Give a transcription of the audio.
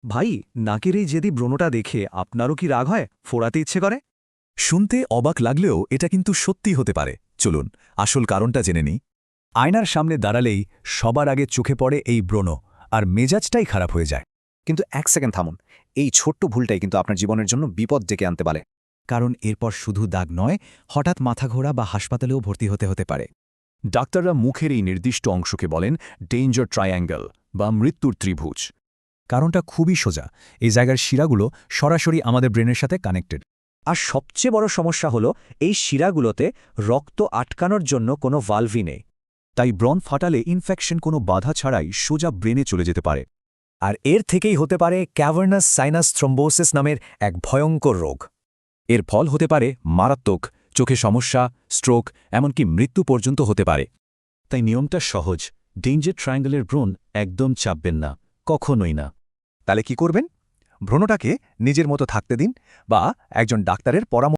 ভাই, নাকের এই যেদি ব্রণটা দেখে আপনারও কি রাগ হয়, ফোড়াতে ইচ্ছে করে? শুনতে অবাক লাগলেও এটা কিন্তু সত্যি হতে পারে। চলুন আসল কারণটা জেনে নিই। আয়নার সামনে দাঁড়ালেই সবার আগে চোখে পড়ে এই ব্রণ, আর মেজাজটাই খারাপ হয়ে যায়। কিন্তু এক সেকেন্ড থামুন, এই ছোট্ট ভুলটাই কিন্তু আপনার জীবনের জন্য বিপদ ডেকে আনতে পারে। কারণ এরপর শুধু দাগ নয়, হঠাৎ মাথা ঘোরা বা হাসপাতালেও ভর্তি হতে পারে। ডাক্তাররা মুখের এই নির্দিষ্ট অংশকে বলেন ডেঞ্জার ট্রায়াঙ্গেল বা মৃত্যুর ত্রিভুজ। কারণটা খুবই সোজা, এই জায়গার শিরাগুলো সরাসরি আমাদের ব্রেনের সাথে কানেক্টেড। আর সবচেয়ে বড় সমস্যা হলো এই শিরাগুলোতে রক্ত আটকানোর জন্য কোনো ভালভই নেই। তাই ব্রণ ফাটালে ইনফেকশন কোনো বাধা ছাড়াই সোজা ব্রেনে চলে যেতে পারে। আর এর থেকেই হতে পারে ক্যাভার্নাস সাইনাস থ্রম্বোসিস নামের এক ভয়ঙ্কর রোগ। এর ফল হতে পারে মারাত্মক, চোখে সমস্যা, স্ট্রোক, এমনকি মৃত্যু পর্যন্ত হতে পারে। তাই নিয়মটা সহজ, ডেঞ্জার ট্রায়াঙ্গেলের ব্রণ একদম চাপবেন না, কখনোই না। তাহলে কি করবেন? ব্রণটাকে নিজের মতো থাকতে দিন বা একজন ডাক্তারের পরামর্শ